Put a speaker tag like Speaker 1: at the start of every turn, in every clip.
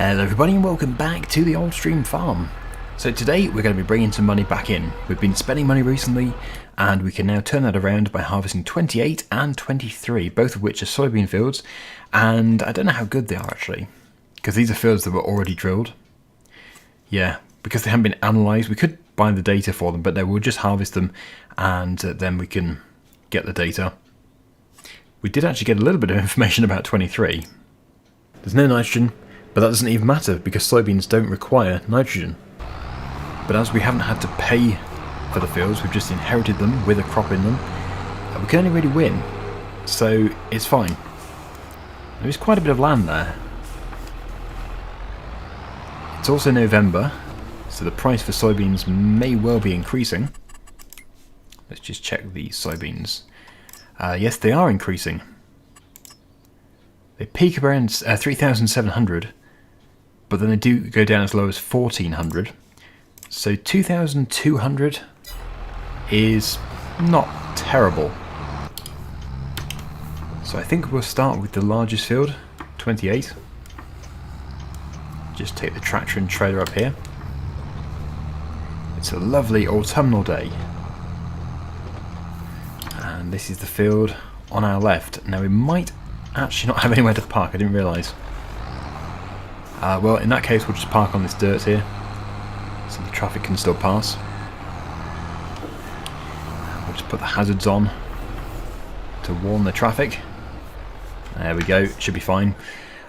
Speaker 1: Hello everybody and welcome back to the old stream farm. So today we're going to be bringing some money back in. We've been spending money recently and we can now turn that around by harvesting 28 and 23, both of which are soybean fields, and I don't know how good they are actually, because these are fields that were already drilled. Yeah, because they haven't been analysed, we could buy the data for them, but no, we'll just harvest them and then we can get the data. We did actually get a little bit of information about 23. There's no nitrogen, but that doesn't even matter because soybeans don't require nitrogen. But as we haven't had to pay for the fields, we've just inherited them with a crop in them, we can only really win, so it's fine. There's quite a bit of land there. It's also November, so the price for soybeans may well be increasing. Let's just check the soybeans. Yes, they are increasing. They peak around 3,700, but then they do go down as low as 1,400. So 2,200 is not terrible. So I think we'll start with the largest field, 28. Just take the tractor and trailer up here. It's a lovely autumnal day. And this is the field on our left. Now we might actually not have anywhere to park, I didn't realise. Well, in that case we'll just park on this dirt here, so the traffic can still pass. We'll just put the hazards on to warn the traffic. There we go, should be fine.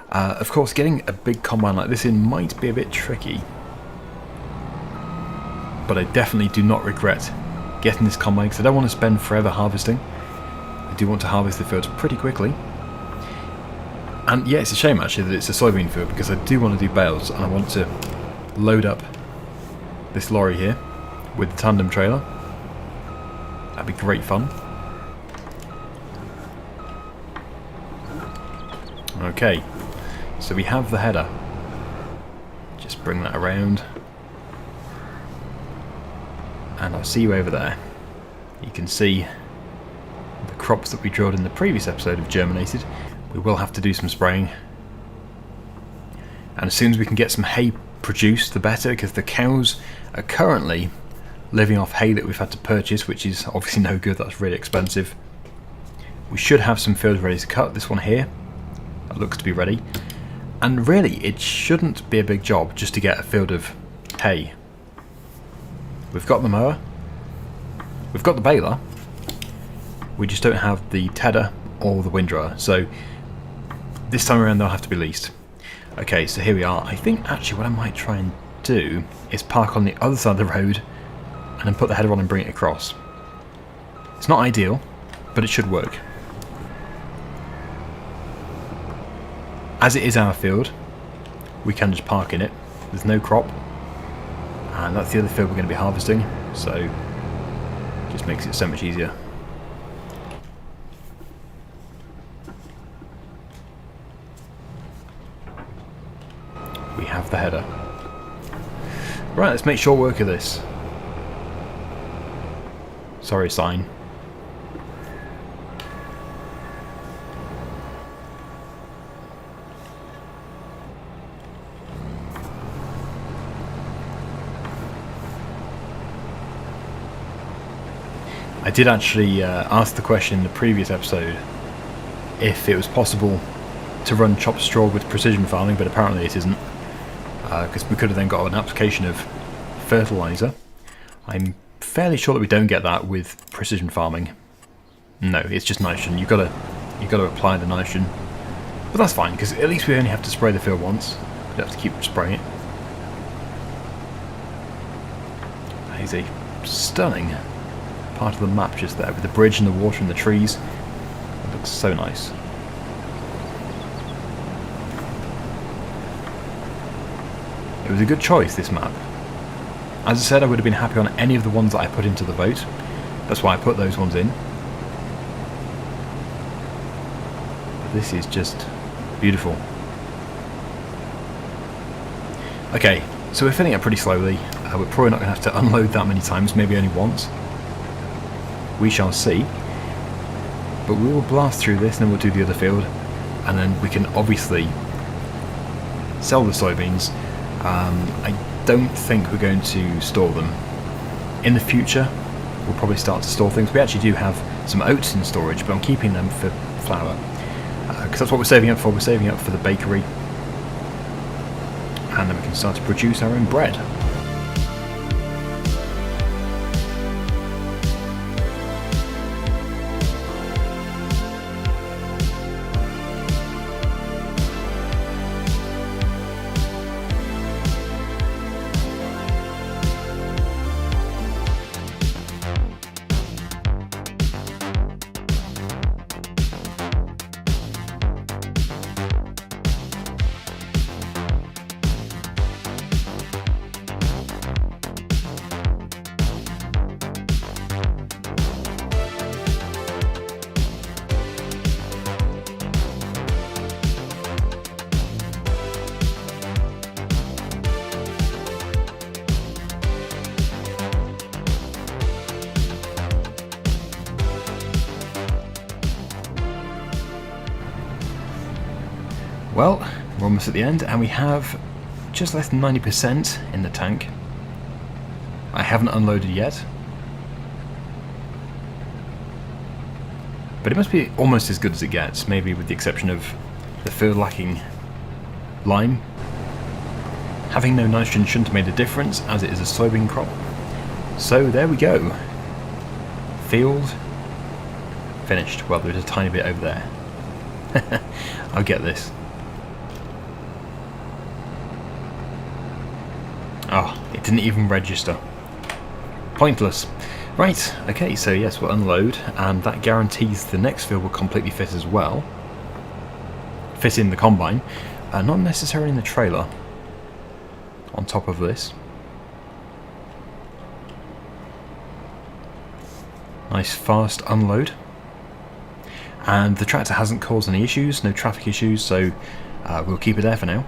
Speaker 1: Of course, getting a big combine like this in might be a bit tricky, but I definitely do not regret getting this combine because I don't want to spend forever harvesting. I do want to harvest the fields pretty quickly. And yeah, it's a shame actually that it's a soybean field because I do want to do bales and I want to load up this lorry here with the tandem trailer. That'd be great fun. Okay, so we have the header. Just bring that around. And I'll see you over there. You can see the crops that we drilled in the previous episode have germinated. We will have to do some spraying, and as soon as we can get some hay produced the better, because the cows are currently living off hay that we've had to purchase, which is obviously no good, that's really expensive. We should have some fields ready to cut. This one here, that looks to be ready, and really it shouldn't be a big job just to get a field of hay. We've got the mower, we've got the baler, we just don't have the tedder or the windrower, so this time around they'll have to be leased. Okay, so here we are. I think actually what I might try and do is park on the other side of the road and then put the header on and bring it across. It's not ideal, but it should work. As it is our field, we can just park in it. There's no crop, and that's the other field we're going to be harvesting, so it just makes it so much easier. We have the header. Right, let's make short work of this. Sorry, sign. I did actually ask the question in the previous episode if it was possible to run chopped straw with precision farming, but apparently it isn't. Because we could have then got an application of fertiliser. I'm fairly sure that we don't get that with precision farming. No, it's just nitrogen. You've got to apply the nitrogen, but that's fine because at least we only have to spray the field once. We don't have to keep spraying it. There's a stunning part of the map just there with the bridge and the water and the trees. It looks so nice. It was a good choice, this map. As I said, I would have been happy on any of the ones that I put into the vote. That's why I put those ones in. But this is just beautiful. Okay, so we're filling it pretty slowly. We're probably not going to have to unload that many times, maybe only once. We shall see. But we will blast through this and then we'll do the other field. And then we can obviously sell the soybeans. I don't think we're going to store them. In the future, we'll probably start to store things. We actually do have some oats in storage, but I'm keeping them for flour. Because that's what we're saving up for. We're saving up for the bakery. And then we can start to produce our own bread. Well, we're almost at the end, and we have just less than 90% in the tank. I haven't unloaded yet, but it must be almost as good as it gets, maybe with the exception of the field lacking lime. Having no nitrogen shouldn't have made a difference, as it is a soybean crop. So there we go. Field finished. Well, there's a tiny bit over there. I'll get this. Oh, it didn't even register. Pointless. Right, okay, so yes, we'll unload, and that guarantees the next field will completely fit as well. Fit in the combine, not necessarily in the trailer. On top of this. Nice fast unload. And the tractor hasn't caused any issues, no traffic issues, so we'll keep it there for now.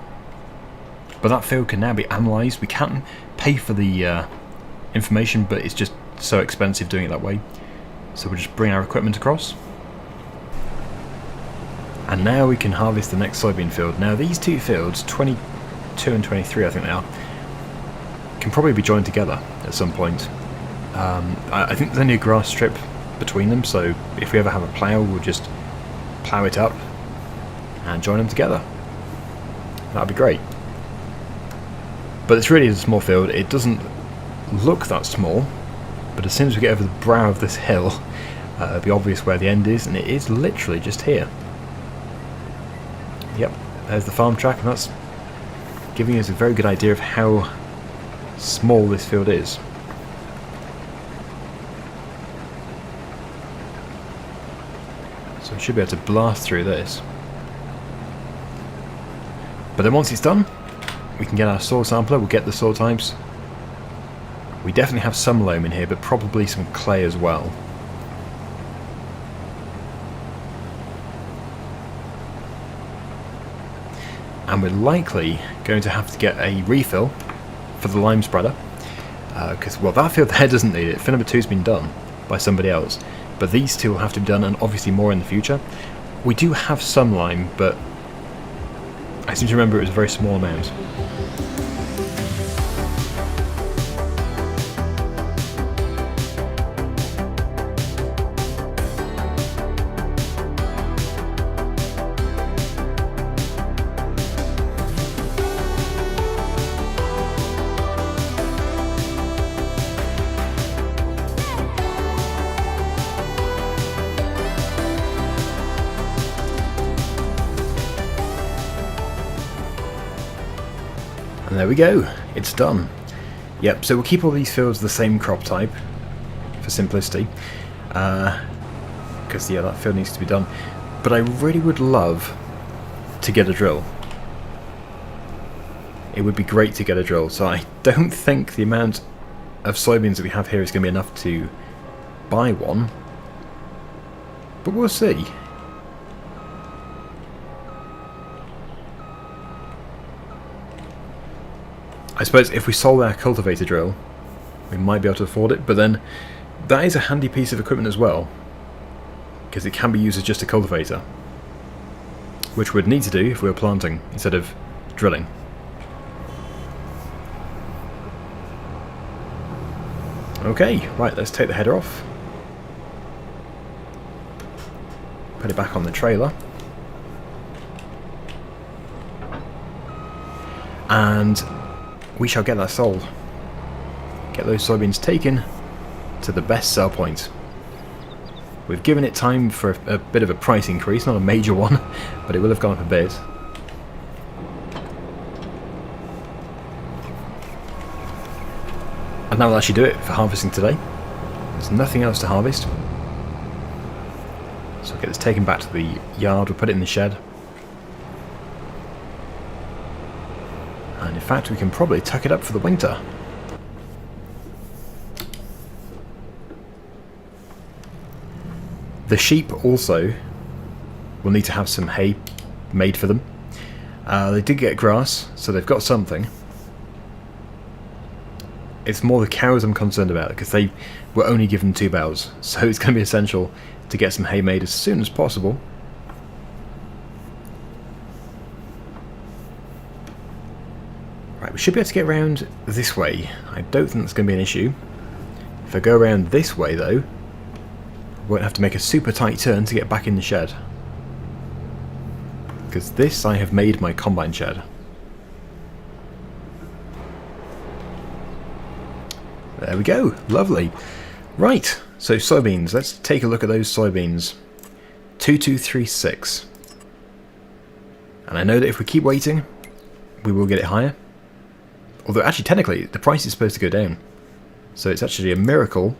Speaker 1: But that field can now be analysed. We can pay for the information, but it's just so expensive doing it that way. So we'll just bring our equipment across. And now we can harvest the next soybean field. Now these two fields, 22 and 23 I think they are, can probably be joined together at some point. I think there's only a grass strip between them, so if we ever have a plough, we'll just plough it up and join them together. That'd be great. But it's really a small field. It doesn't look that small, but as soon as we get over the brow of this hill, it'll be obvious where the end is, and it is literally just here. Yep, there's the farm track, and that's giving us a very good idea of how small this field is. So we should be able to blast through this. But then once it's done, we can get our soil sampler, we'll get the soil types. We definitely have some loam in here, but probably some clay as well. And we're likely going to have to get a refill for the lime spreader. Because, well, that field there doesn't need it. Field number 2's been done by somebody else. But these two will have to be done, and obviously more in the future. We do have some lime, but I seem to remember it was a very small amount. And there we go, it's done. Yep, so we'll keep all these fields the same crop type, for simplicity. Because, yeah, that field needs to be done. But I really would love to get a drill. It would be great to get a drill, so I don't think the amount of soybeans that we have here is going to be enough to buy one. But we'll see. I suppose if we sold our cultivator drill, we might be able to afford it, but then that is a handy piece of equipment as well, because it can be used as just a cultivator, which we'd need to do if we were planting instead of drilling. Okay, right, let's take the header off. Put it back on the trailer. And we shall get that sold. Get those soybeans taken to the best sell point. We've given it time for a bit of a price increase, not a major one, but it will have gone up a bit. And that will actually do it for harvesting today. There's nothing else to harvest. So we'll get this taken back to the yard, we'll put it in the shed. And in fact we can probably tuck it up for the winter. The sheep also will need to have some hay made for them. They did get grass, so they've got something. It's more the cows I'm concerned about, because they were only given 2 bales, so it's going to be essential to get some hay made as soon as possible. Right, we should be able to get around this way. I don't think that's going to be an issue. If I go around this way though, I won't have to make a super tight turn to get back in the shed. Because this I have made my combine shed. There we go, lovely. Right, so soybeans, let's take a look at those soybeans. 2236. And I know that if we keep waiting, we will get it higher. Although actually technically the price is supposed to go down. So it's actually a miracle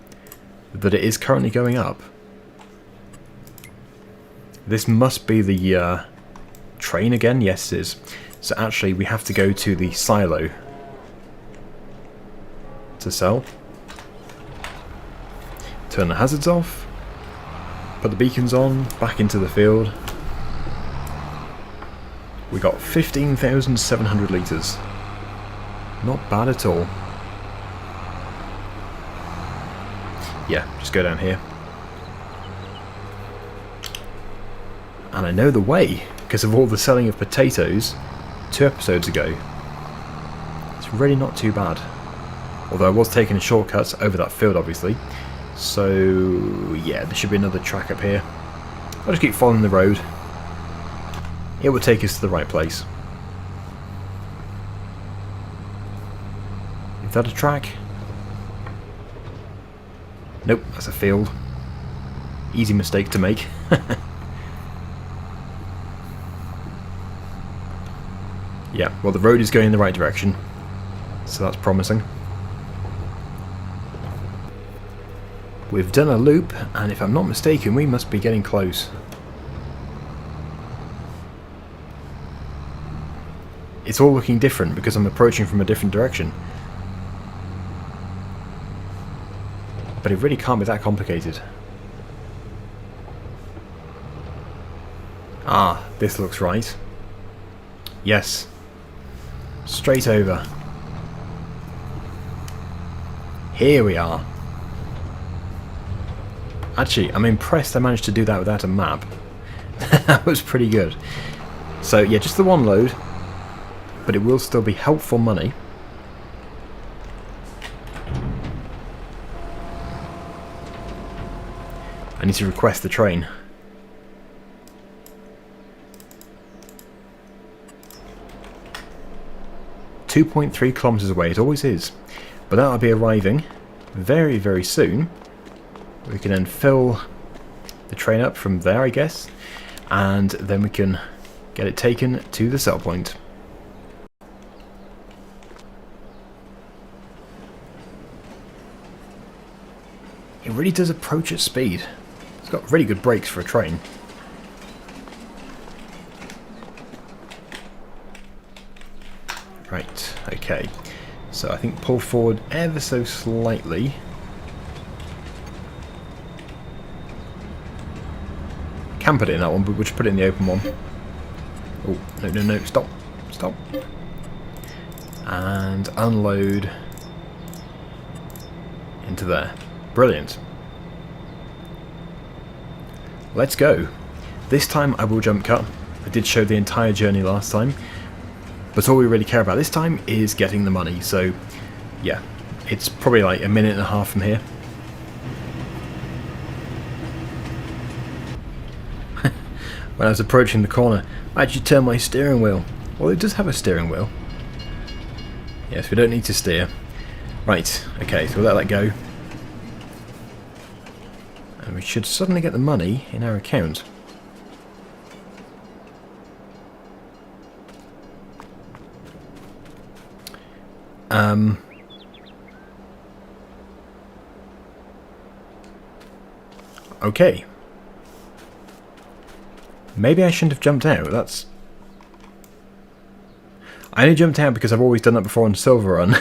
Speaker 1: that it is currently going up. This must be the train again, yes it is. So actually we have to go to the silo to sell. Turn the hazards off, put the beacons on, back into the field. We got 15,700 litres. Not bad at all. Yeah, just go down here. And I know the way, because of all the selling of potatoes 2 episodes ago. It's really not too bad. Although I was taking a shortcut over that field, obviously. So, yeah, there should be another track up here. I'll just keep following the road. It will take us to the right place. Is that a track? Nope, that's a field. Easy mistake to make. Yeah, well the road is going in the right direction. So that's promising. We've done a loop, and if I'm not mistaken, we must be getting close. It's all looking different because I'm approaching from a different direction. But it really can't be that complicated. Ah, this looks right. Yes. Straight over. Here we are. Actually, I'm impressed I managed to do that without a map. That was pretty good. So yeah, just the one load, but it will still be helpful money. I need to request the train. .3 kilometers away, it always is. But that'll be arriving very, very soon. We can then fill the train up from there, I guess, and then we can get it taken to the sell point. It really does approach at speed. It's got really good brakes for a train. Right, okay. So I think pull forward ever so slightly. Can put it in that one, but we'll just put it in the open one. Oh, no, no, no, stop, stop. And unload into there. Brilliant. Let's go. This time I will jump cut. I did show the entire journey last time, but all we really care about this time is getting the money. So, yeah, It's probably like a minute and a half from here. When I was approaching the corner, I actually turned my steering wheel. Well, it does have a steering wheel. Yes, we don't need to steer. Right, okay, so we'll let that go. And we should suddenly get the money in our account. Okay. Maybe I shouldn't have jumped out. I only jumped out because I've always done that before on Silver Run,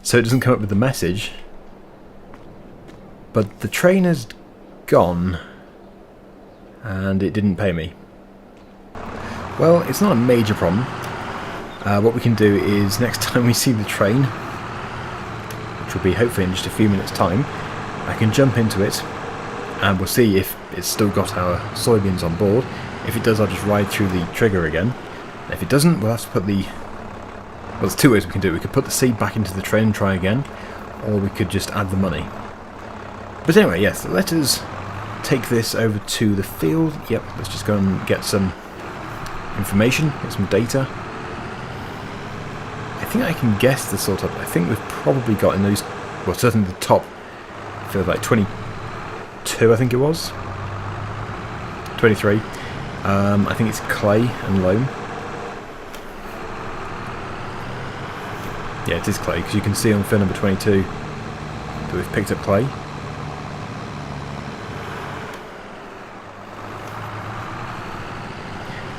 Speaker 1: so it doesn't come up with the message. But the train has gone, and it didn't pay me. Well, it's not a major problem. What we can do is, next time we see the train, which will be hopefully in just a few minutes' time, I can jump into it, and we'll see if it's still got our soybeans on board. If it does, I'll just ride through the trigger again. If it doesn't, we'll have to put the... Well, there's two ways we can do it. We could put the seed back into the train and try again, or we could just add the money. But anyway, yes, let us take this over to the field. Yep, let's just go and get some information, get some data. I think I can guess the sort of... I think we've probably got in those... Well, certainly the top field, like 22, I think it was. 23. I think it's clay and loam. Yeah, it is clay, because you can see on field number 22 that we've picked up clay.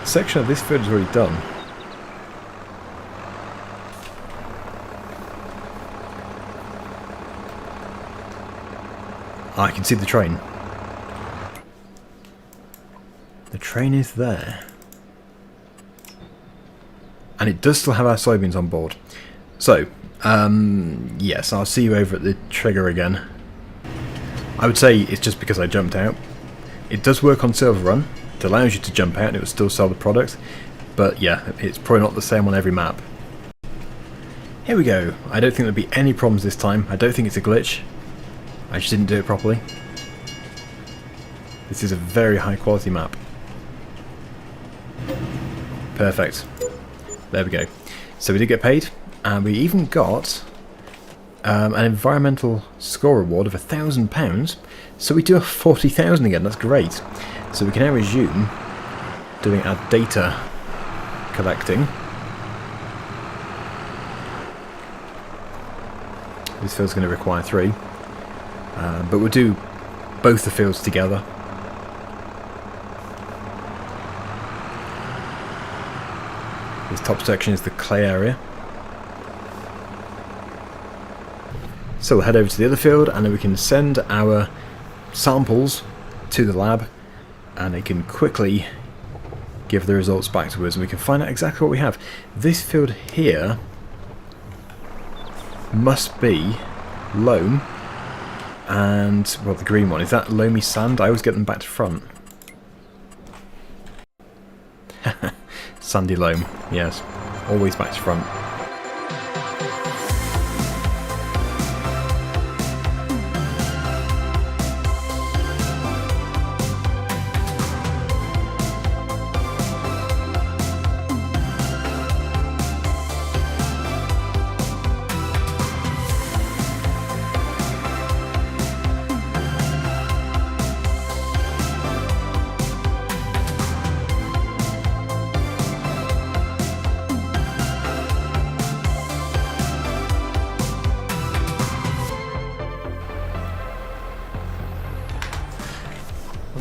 Speaker 1: A section of this field is already done. I can see the train. The train is there. And it does still have our soybeans on board. So, yes, I'll see you over at the trigger again. I would say it's just because I jumped out. It does work on Silver Run. It allows you to jump out and it will still sell the product. But yeah, it's probably not the same on every map. Here we go. I don't think there'll be any problems this time. I don't think it's a glitch. I just didn't do it properly. This is a very high quality map. Perfect. There we go. So we did get paid, and we even got an environmental score reward of £1,000. So we do have 40,000 again. That's great. So we can now resume doing our data collecting. This field's going to require 3, but we'll do both the fields together. This top section is the clay area. So we'll head over to the other field, and then we can send our samples to the lab, and they can quickly give the results back to us, and we can find out exactly what we have. This field here must be loam, and, well, the green one, is that loamy sand? I always get them back to front. Sandy loam, yes, always back to front.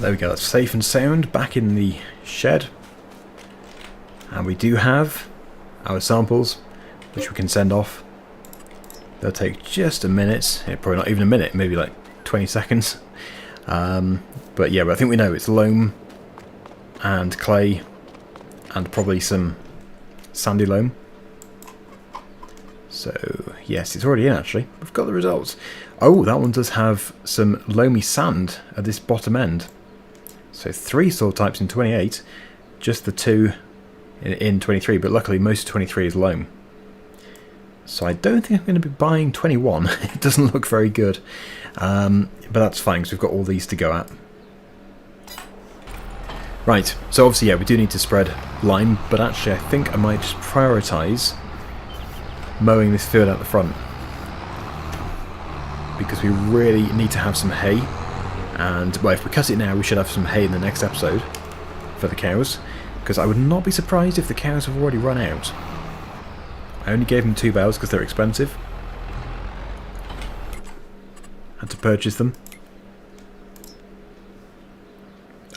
Speaker 1: There we go, that's safe and sound back in the shed. And we do have our samples, which we can send off. They'll take just a minute, probably not even a minute, maybe like 20 seconds. But yeah, but I think we know it's loam and clay and probably some sandy loam. So yes, it's already in actually. We've got the results. Oh, that one does have some loamy sand at this bottom end. So 3 soil types in 28, just the 2 in 23, but luckily most of 23 is loam. So I don't think I'm going to be buying 21. It doesn't look very good. But that's fine, because we've got all these to go at. Right, so obviously, yeah, we do need to spread lime, but actually I think I might just prioritise mowing this field out the front. Because we really need to have some hay. And, well, if we cut it now, we should have some hay in the next episode for the cows. Because I would not be surprised if the cows have already run out. I only gave them 2 bales because they're expensive. Had to purchase them.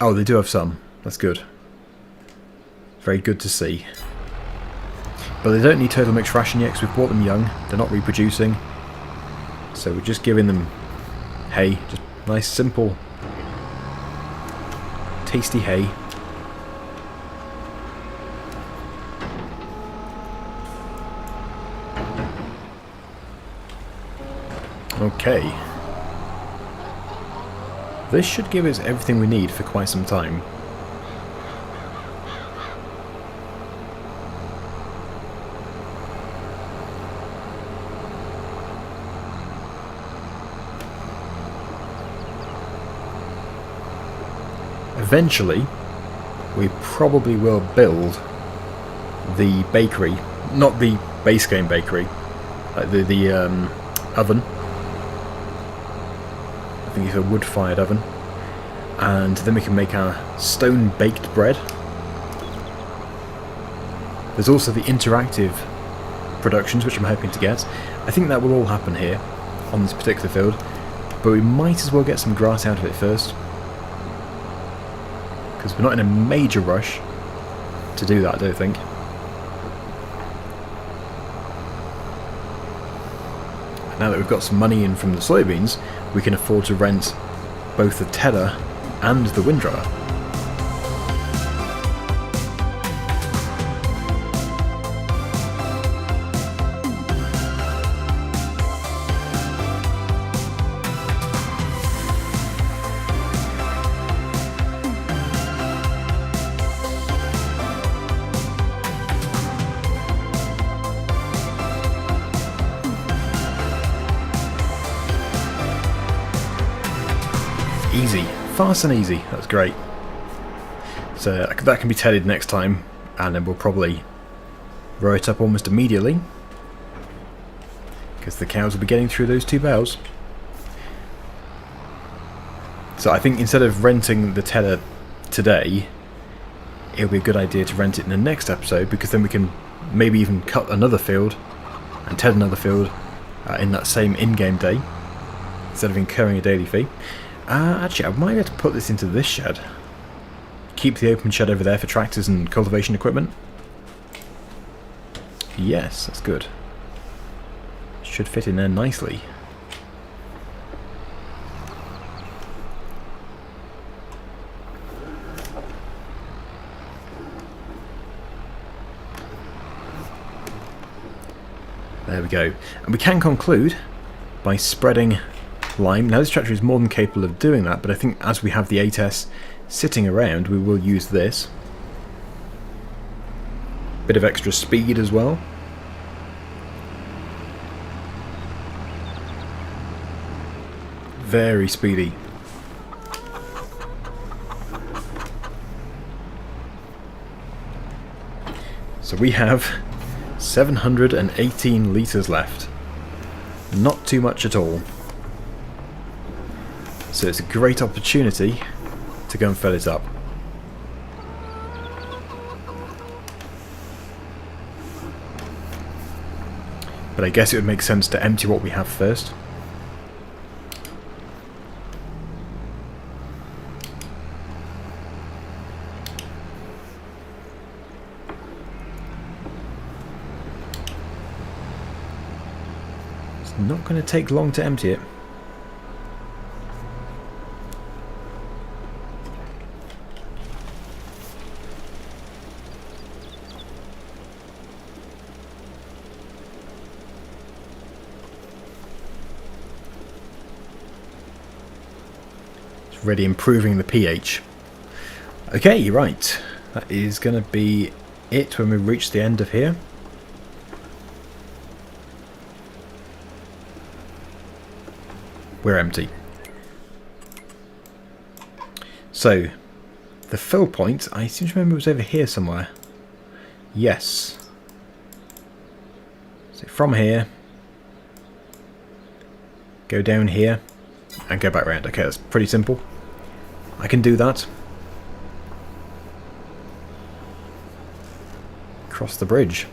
Speaker 1: Oh, they do have some. That's good. Very good to see. But they don't need total mixed ration yet because we've bought them young. They're not reproducing. So we're just giving them hay. Just nice, simple, tasty hay. Okay. This should give us everything we need for quite some time. Eventually, we probably will build the bakery, not the base game bakery, like the oven. I think it's a wood-fired oven, and then we can make our stone-baked bread. There's also the interactive productions, which I'm hoping to get. I think that will all happen here on this particular field, but we might as well get some grass out of it first, because we're not in a major rush to do that, I don't think. Now that we've got some money in from the soybeans, we can afford to rent both the tedder and the windrower. Easy. Fast and easy. That's great. So that can be tedded next time, and then we'll probably row it up almost immediately, because the cows will be getting through those 2 bales. So I think instead of renting the tedder today, it'll be a good idea to rent it in the next episode, because then we can maybe even cut another field and ted another field in that same in-game day, instead of incurring a daily fee. Actually, I might be able to put this into this shed. Keep the open shed over there for tractors and cultivation equipment. Yes, that's good. Should fit in there nicely. There we go. And we can conclude by spreading lime. Now this tractor is more than capable of doing that, but I think as we have the 8S sitting around, we will use this. Bit of extra speed as well. Very speedy. So we have 718 litres left. Not too much at all. So it's a great opportunity to go and fill it up. But I guess it would make sense to empty what we have first. It's not going to take long to empty it. Already improving the pH. Okay, right. That is going to be it when we reach the end of here. we're empty. So, the fill point, I seem to remember it was over here somewhere. Yes. So from here, go down here, and go back round. Okay, that's pretty simple. I can do that. Cross the bridge.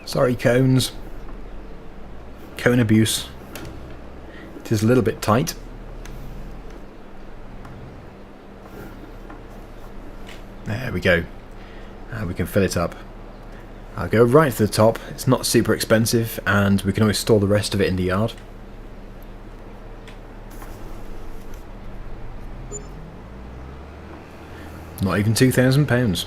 Speaker 1: Sorry, cones. Cone abuse. It is a little bit tight. There we go. We can fill it up. I'll go right to the top. It's not super expensive, and we can always store the rest of it in the yard. Not even £2,000.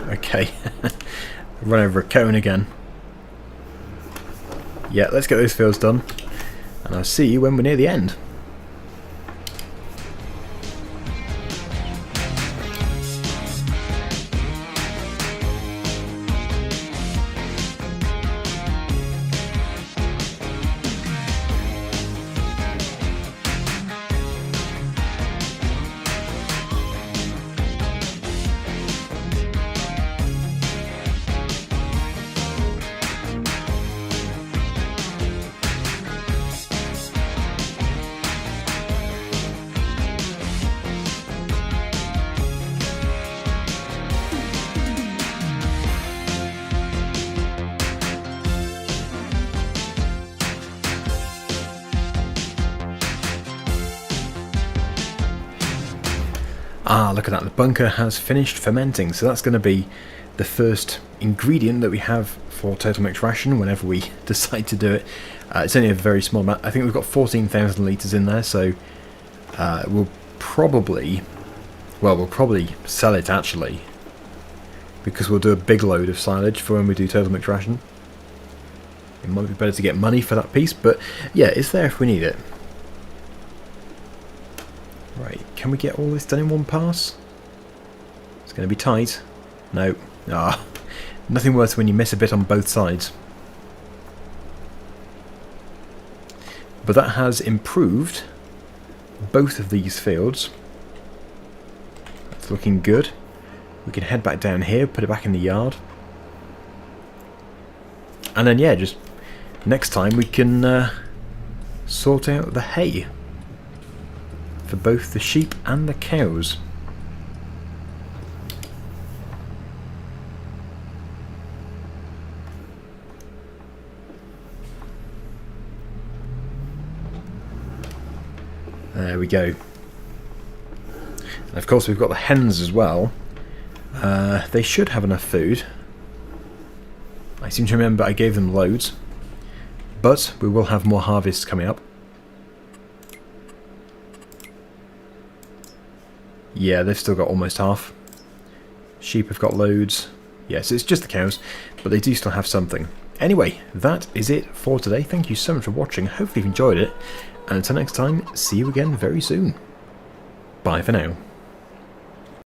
Speaker 1: Okay, run over a cone again. Yeah, let's get those fields done, and I'll see you when we're near the end. Ah, look at that, the bunker has finished fermenting, so that's going to be the first ingredient that we have for total mixed ration whenever we decide to do it. It's only a very small amount. I think we've got 14,000 litres in there, so we'll probably sell it actually, because we'll do a big load of silage for when we do total mixed ration. It might be better to get money for that piece, but yeah, it's there if we need it. Right, can we get all this done in one pass? It's going to be tight. No. Ah, nothing worse when you miss a bit on both sides. But that has improved both of these fields. It's looking good. We can head back down here, put it back in the yard. And then, yeah, just next time we can sort out the hay for both the sheep and the cows. There we go. And of course we've got the hens as well. They should have enough food. I seem to remember I gave them loads. But we will have more harvests coming up. Yeah, they've still got almost half. Sheep have got loads. Yes, it's just the cows, but they do still have something. Anyway, that is it for today. Thank you so much for watching. Hopefully you've enjoyed it. And until next time, see you again very soon. Bye for now.